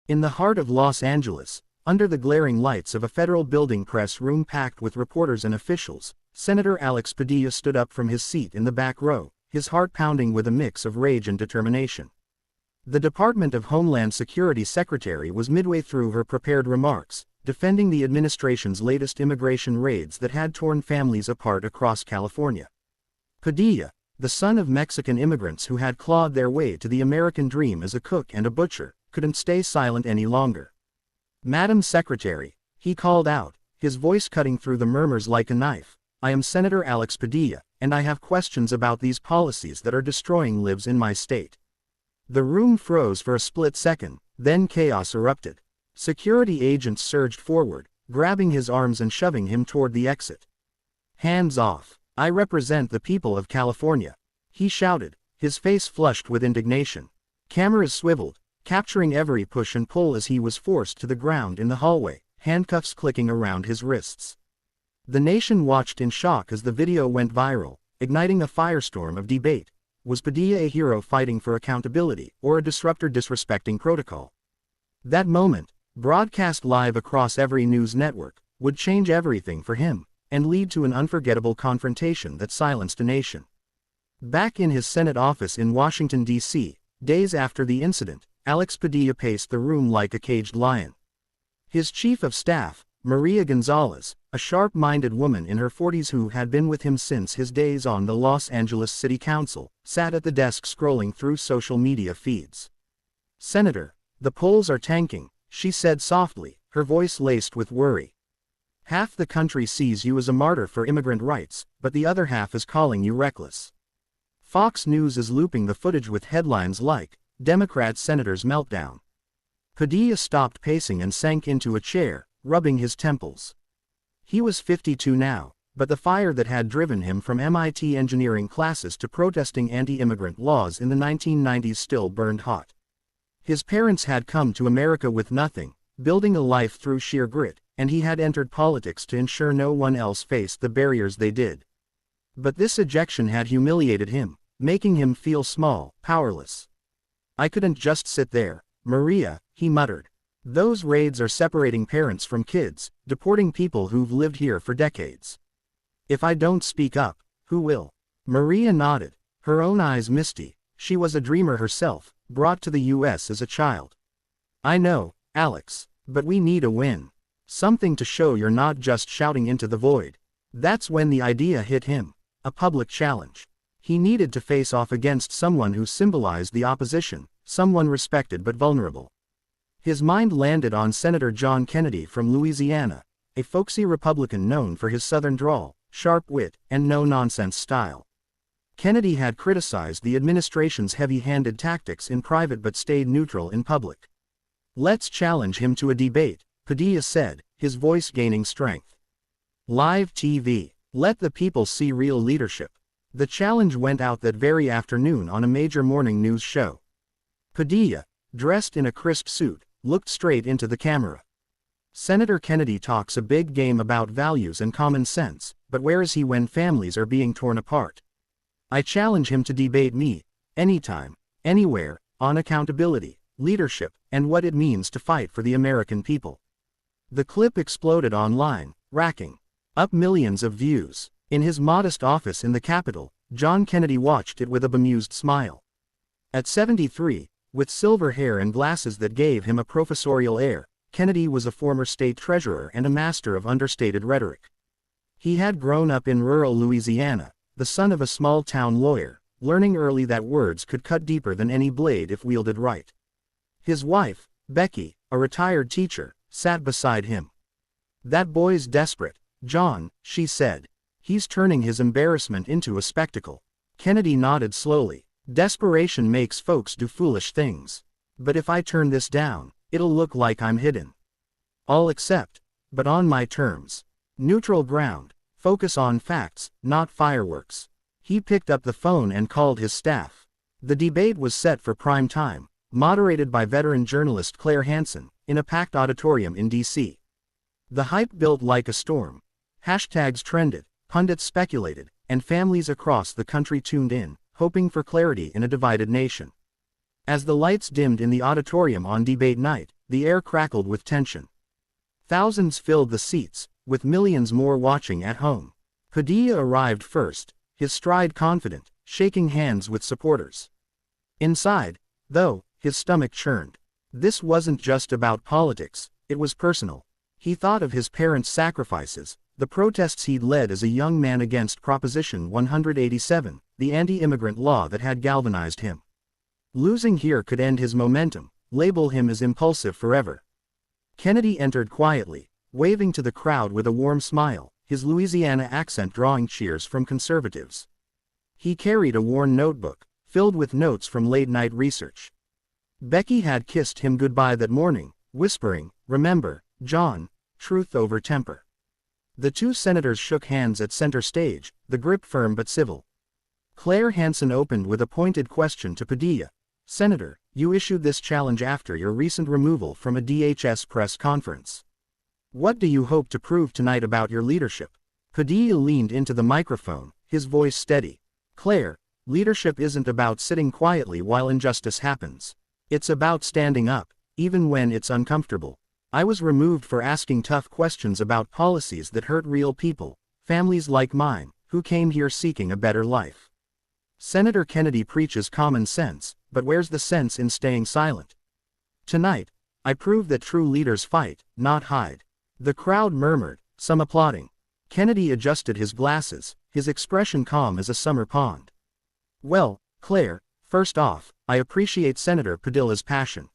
In the heart of Los Angeles, under the glaring lights of a federal building press room packed with reporters and officials, Senator Alex Padilla stood up from his seat in the back row, his heart pounding with a mix of rage and determination. The Department of Homeland Security Secretary was midway through her prepared remarks, defending the administration's latest immigration raids that had torn families apart across California. Padilla, the son of Mexican immigrants who had clawed their way to the American dream as a cook and a butcher, couldn't stay silent any longer. "Madam Secretary," he called out, his voice cutting through the murmurs like a knife, "I am Senator Alex Padilla, and I have questions about these policies that are destroying lives in my state." The room froze for a split second, then chaos erupted. Security agents surged forward, grabbing his arms and shoving him toward the exit. "Hands off. I represent the people of California," he shouted, his face flushed with indignation. Cameras swiveled, capturing every push and pull as he was forced to the ground in the hallway, handcuffs clicking around his wrists. The nation watched in shock as the video went viral, igniting a firestorm of debate. Was Padilla a hero fighting for accountability, or a disruptor disrespecting protocol? That moment, broadcast live across every news network, would change everything for him, and lead to an unforgettable confrontation that silenced a nation. Back in his Senate office in Washington, D.C., days after the incident, Alex Padilla paced the room like a caged lion. His chief of staff, Maria Gonzalez, a sharp-minded woman in her 40s who had been with him since his days on the Los Angeles City Council, sat at the desk scrolling through social media feeds. "Senator, the polls are tanking," she said softly, her voice laced with worry. "Half the country sees you as a martyr for immigrant rights, but the other half is calling you reckless." Fox News is looping the footage with headlines like, "Democrat Senator's Meltdown." Padilla stopped pacing and sank into a chair, rubbing his temples. He was 52 now, but the fire that had driven him from MIT engineering classes to protesting anti-immigrant laws in the 1990s still burned hot. His parents had come to America with nothing, building a life through sheer grit, and he had entered politics to ensure no one else faced the barriers they did. But this ejection had humiliated him, making him feel small, powerless. "I couldn't just sit there, Maria," he muttered. "Those raids are separating parents from kids, deporting people who've lived here for decades. If I don't speak up, who will?" Maria nodded, her own eyes misty. She was a dreamer herself, brought to the U.S. as a child. "I know, Alex, but we need a win. Something to show you're not just shouting into the void." That's when the idea hit him, a public challenge. He needed to face off against someone who symbolized the opposition, someone respected but vulnerable. His mind landed on Senator John Kennedy from Louisiana, a folksy Republican known for his Southern drawl, sharp wit, and no-nonsense style. Kennedy had criticized the administration's heavy-handed tactics in private but stayed neutral in public. "Let's challenge him to a debate," Padilla said, his voice gaining strength. "Live TV. Let the people see real leadership." The challenge went out that very afternoon on a major morning news show. Padilla, dressed in a crisp suit, looked straight into the camera. "Senator Kennedy talks a big game about values and common sense, but where is he when families are being torn apart? I challenge him to debate me, anytime, anywhere, on accountability, leadership, and what it means to fight for the American people." The clip exploded online, racking up millions of views. In his modest office in the Capitol, John Kennedy watched it with a bemused smile. At 73, with silver hair and glasses that gave him a professorial air, Kennedy was a former state treasurer and a master of understated rhetoric. He had grown up in rural Louisiana, the son of a small-town lawyer, learning early that words could cut deeper than any blade if wielded right. His wife, Becky, a retired teacher, sat beside him. "That boy's desperate, John," she said. "He's turning his embarrassment into a spectacle." Kennedy nodded slowly. "Desperation makes folks do foolish things. But if I turn this down, it'll look like I'm hidden. I'll accept, but on my terms. Neutral ground. Focus on facts, not fireworks." He picked up the phone and called his staff. The debate was set for prime time, moderated by veteran journalist Claire Hansen, in a packed auditorium in D.C. The hype built like a storm. Hashtags trended, pundits speculated, and families across the country tuned in, hoping for clarity in a divided nation. As the lights dimmed in the auditorium on debate night, the air crackled with tension. Thousands filled the seats, with millions more watching at home. Padilla arrived first, his stride confident, shaking hands with supporters. Inside, though, his stomach churned. This wasn't just about politics, it was personal. He thought of his parents' sacrifices, the protests he'd led as a young man against Proposition 187, the anti-immigrant law that had galvanized him. Losing here could end his momentum, label him as impulsive forever. Kennedy entered quietly, waving to the crowd with a warm smile, his Louisiana accent drawing cheers from conservatives. He carried a worn notebook, filled with notes from late-night research. Becky had kissed him goodbye that morning, whispering, "Remember, John, truth over temper." The two senators shook hands at center stage, the grip firm but civil. Claire Hansen opened with a pointed question to Padilla. "Senator, you issued this challenge after your recent removal from a DHS press conference. What do you hope to prove tonight about your leadership?" Padilla leaned into the microphone, his voice steady. "Claire, leadership isn't about sitting quietly while injustice happens. It's about standing up, even when it's uncomfortable. I was removed for asking tough questions about policies that hurt real people, families like mine, who came here seeking a better life. Senator Kennedy preaches common sense, but where's the sense in staying silent? Tonight, I prove that true leaders fight, not hide." The crowd murmured, some applauding. Kennedy adjusted his glasses, his expression calm as a summer pond. "Well, Claire, first off, I appreciate Senator Padilla's passion.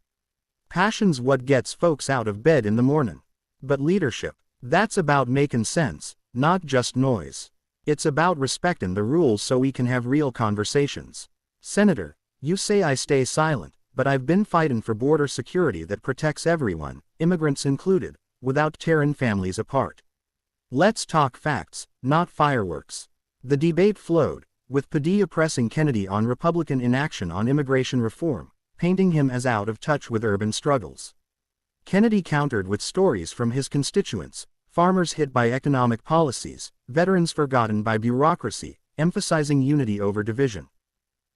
Passion's what gets folks out of bed in the morning. But leadership, that's about making sense, not just noise. It's about respecting the rules so we can have real conversations. Senator, you say I stay silent, but I've been fighting for border security that protects everyone, immigrants included, without tearing families apart. Let's talk facts, not fireworks." The debate flowed, with Padilla pressing Kennedy on Republican inaction on immigration reform, painting him as out of touch with urban struggles. Kennedy countered with stories from his constituents, farmers hit by economic policies, veterans forgotten by bureaucracy, emphasizing unity over division.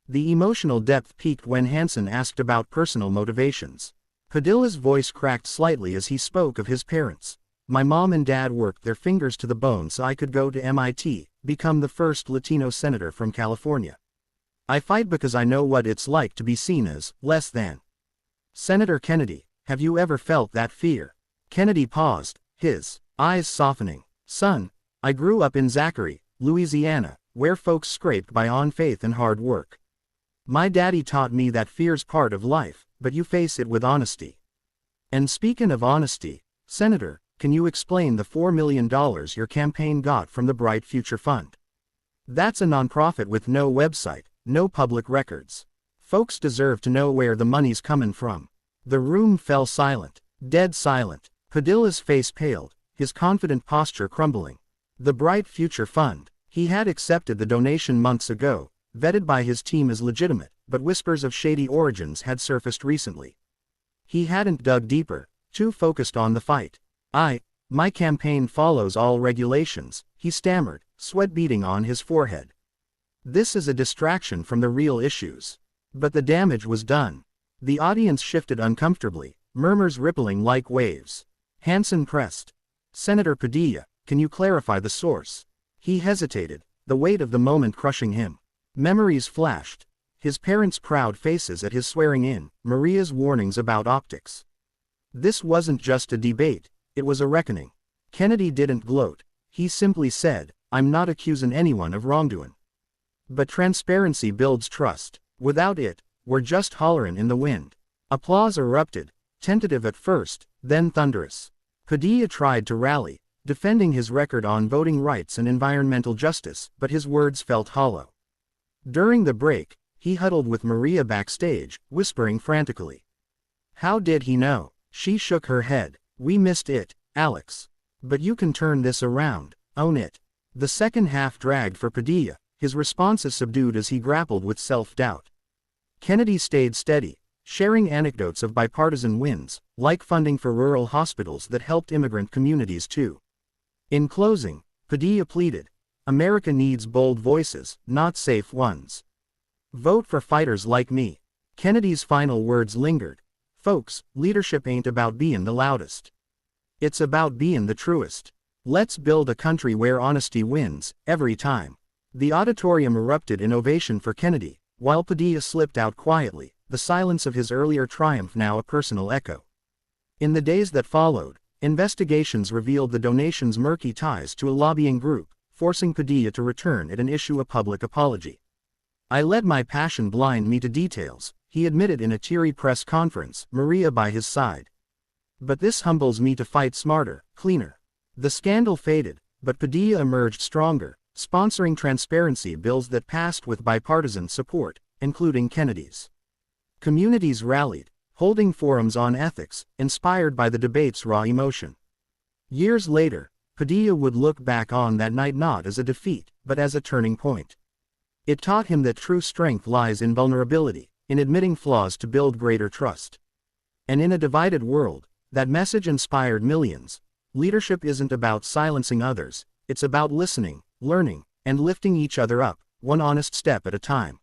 The emotional depth peaked when Hansen asked about personal motivations. Padilla's voice cracked slightly as he spoke of his parents. "My mom and dad worked their fingers to the bone so I could go to MIT, become the first Latino senator from California. I fight because I know what it's like to be seen as less than." "Senator Kennedy, have you ever felt that fear?" Kennedy paused, his eyes softening. "Son, I grew up in Zachary, Louisiana, where folks scraped by on faith and hard work. My daddy taught me that fear's part of life, but you face it with honesty. And speaking of honesty, Senator, can you explain the $4 million your campaign got from the Bright Future Fund? That's a nonprofit with no website, no public records. Folks deserve to know where the money's coming from." The room fell silent, dead silent. Padilla's face paled, his confident posture crumbling. The Bright Future Fund. He had accepted the donation months ago, vetted by his team as legitimate, but whispers of shady origins had surfaced recently. He hadn't dug deeper, too focused on the fight. My campaign follows all regulations," he stammered, sweat beading on his forehead. "This is a distraction from the real issues." But the damage was done. The audience shifted uncomfortably, murmurs rippling like waves. Hansen pressed. "Senator Padilla, can you clarify the source?" He hesitated, the weight of the moment crushing him. Memories flashed. His parents' proud faces at his swearing-in, Maria's warnings about optics. This wasn't just a debate, it was a reckoning. Kennedy didn't gloat. He simply said, "I'm not accusing anyone of wrongdoing. But transparency builds trust. Without it, we're just hollering in the wind." Applause erupted, tentative at first, then thunderous. Padilla tried to rally, defending his record on voting rights and environmental justice, but his words felt hollow. During the break, he huddled with Maria backstage, whispering frantically. How did he know? She shook her head. "We missed it, Alex. But you can turn this around, own it." The second half dragged for Padilla, his responses subdued as he grappled with self-doubt. Kennedy stayed steady, sharing anecdotes of bipartisan wins, like funding for rural hospitals that helped immigrant communities too. In closing, Padilla pleaded, "America needs bold voices, not safe ones. Vote for fighters like me." Kennedy's final words lingered, Folks, leadership ain't about being the loudest. It's about being the truest. Let's build a country where honesty wins, every time. The auditorium erupted in ovation for Kennedy, while Padilla slipped out quietly, the silence of his earlier triumph now a personal echo. In the days that followed, investigations revealed the donation's murky ties to a lobbying group, forcing Padilla to return it and issue a public apology. "I let my passion blind me to details," he admitted in a teary press conference, Maria by his side. "But this humbles me to fight smarter, cleaner." The scandal faded, but Padilla emerged stronger, sponsoring transparency bills that passed with bipartisan support, including Kennedy's. Communities rallied, holding forums on ethics, inspired by the debate's raw emotion. Years later, Padilla would look back on that night not as a defeat, but as a turning point. It taught him that true strength lies in vulnerability, in admitting flaws to build greater trust. And in a divided world, that message inspired millions. Leadership isn't about silencing others, it's about listening, learning, and lifting each other up, one honest step at a time.